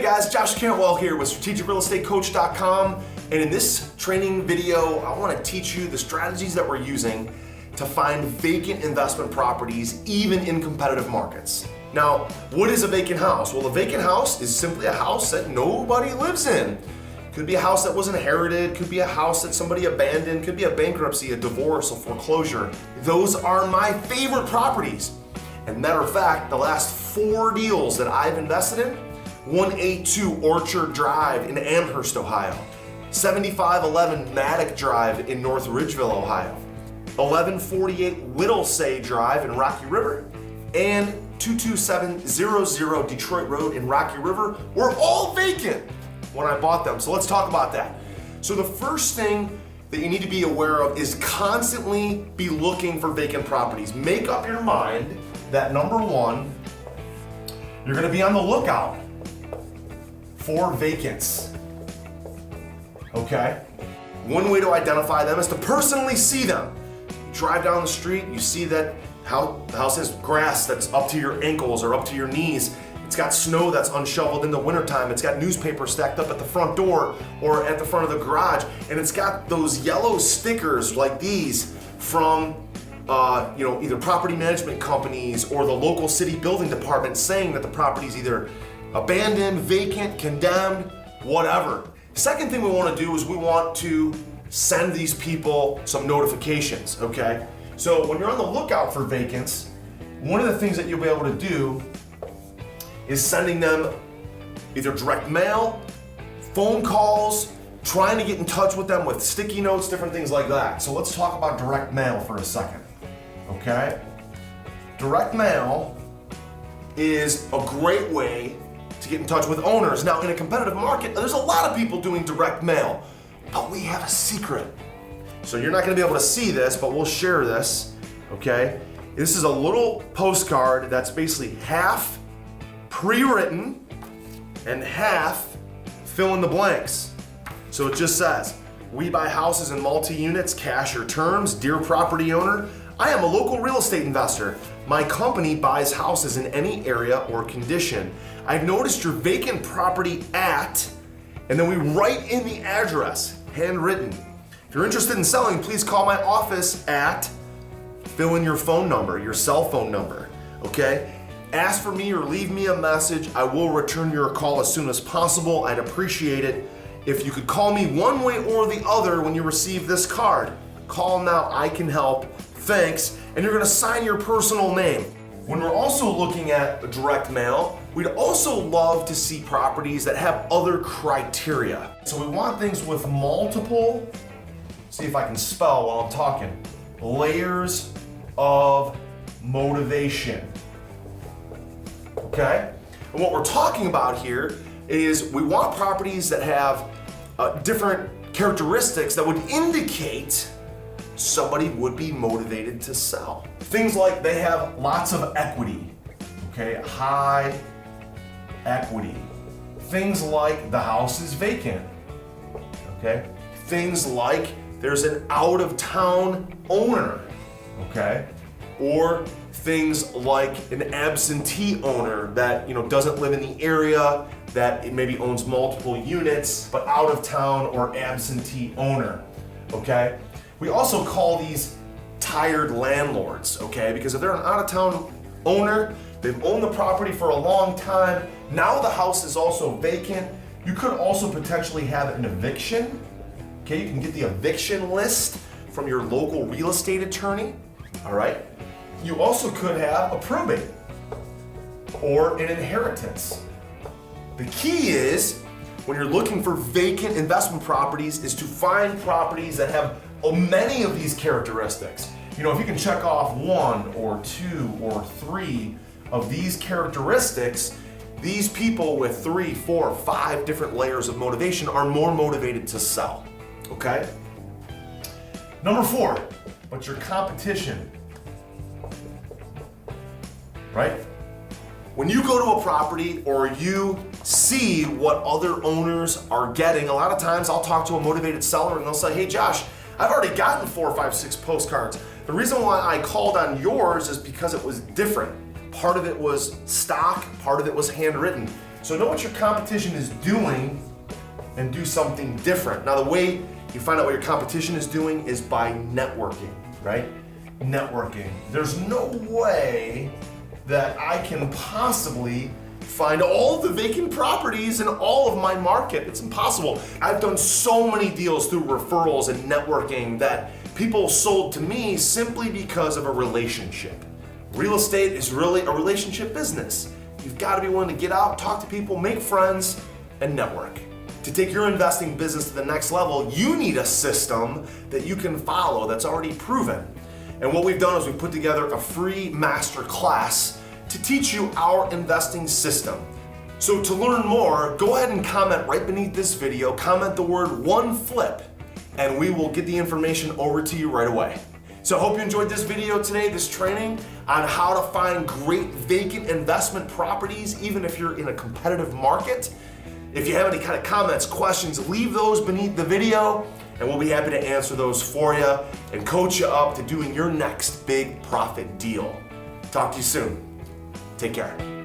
guys, Josh Cantwell here with strategicrealestatecoach.com, and in this training video, I want to teach you the strategies that we're using to find vacant investment properties even in competitive markets. Now, what is a vacant house? Well, a vacant house is simply a house that nobody lives in. Could be a house that was inherited, could be a house that somebody abandoned, could be a bankruptcy, a divorce, a foreclosure. Those are my favorite properties. And matter of fact, the last 4 deals that I've invested in, 182 Orchard Drive in Amherst, Ohio, 7511 Maddock Drive in North Ridgeville, Ohio, 1148 Whittlesey Drive in Rocky River, and 22700 Detroit Road in Rocky River were all vacant when I bought them. So let's talk about that. So the first thing that you need to be aware of is constantly be looking for vacant properties. Make up your mind that number one, you're gonna be on the lookout for vacants, okay? One way to identify them is to personally see them. You drive down the street, you see that the house has grass that's up to your ankles or up to your knees. It's got snow that's unshoveled in the wintertime. It's got newspaper stacked up at the front door or at the front of the garage. And it's got those yellow stickers like these from either property management companies or the local city building department saying that the property's either abandoned, vacant, condemned, whatever. Second thing we want to do is we want to send these people some notifications, okay? So when you're on the lookout for vacants, one of the things that you'll be able to do is sending them either direct mail, phone calls, trying to get in touch with them with sticky notes, different things like that. So let's talk about direct mail for a second, okay? Direct mail is a great way to get in touch with owners. Now, in a competitive market, there's a lot of people doing direct mail, but we have a secret. So you're not gonna be able to see this, but we'll share this, okay? This is a little postcard that's basically half pre-written and half fill in the blanks. So it just says, we buy houses in multi-units, cash or terms. Dear property owner, I am a local real estate investor. My company buys houses in any area or condition. I've noticed your vacant property at, and then we write in the address, handwritten. If you're interested in selling, please call my office at, fill in your phone number, your cell phone number, okay? Ask for me or leave me a message. I will return your call as soon as possible. I'd appreciate it if you could call me one way or the other when you receive this card. Call now, I can help. Thanks. And you're gonna sign your personal name. When we're also looking at direct mail, we'd also love to see properties that have other criteria. So we want things with multiple, see if I can spell while I'm talking, layers of motivation. Okay? And what we're talking about here is we want properties that have different characteristics that would indicate somebody would be motivated to sell. Things like they have lots of equity, okay? High equity. Things like the house is vacant, okay? Things like there's an out-of-town owner, okay? Or things like an absentee owner that doesn't live in the area, that it maybe owns multiple units, but out of town or absentee owner, okay? We also call these tired landlords, okay? Because if they're an out of town owner, they've owned the property for a long time, now the house is also vacant, you could also potentially have an eviction, okay? You can get the eviction list from your local real estate attorney, all right? You also could have a probate or an inheritance. The key is, when you're looking for vacant investment properties, is to find properties that have many of these characteristics. If you can check off 1 or 2 or 3 of these characteristics, these people with 3, 4, 5 different layers of motivation are more motivated to sell, okay? Number 4, but your competition, right? When you go to a property or you see what other owners are getting, a lot of times I'll talk to a motivated seller and they'll say, hey Josh, I've already gotten 4, 5, 6 postcards. The reason why I called on yours is because it was different. Part of it was stock, part of it was handwritten. So know what your competition is doing and do something different. Now, the way you find out what your competition is doing is by networking, right? Networking. There's no way that I can possibly find all the vacant properties in all of my market. It's impossible. I've done so many deals through referrals and networking that people sold to me simply because of a relationship. Real estate is really a relationship business. You've got to be willing to get out, talk to people, make friends, and network. To take your investing business to the next level, you need a system that you can follow that's already proven. And what we've done is we've put together a free master class to teach you our investing system. So to learn more, go ahead and comment right beneath this video, comment the word one flip, and we will get the information over to you right away. So I hope you enjoyed this video today, this training on how to find great vacant investment properties, even if you're in a competitive market. If you have any kind of comments, questions, leave those beneath the video, and we'll be happy to answer those for you and coach you up to doing your next big profit deal. Talk to you soon. Take care.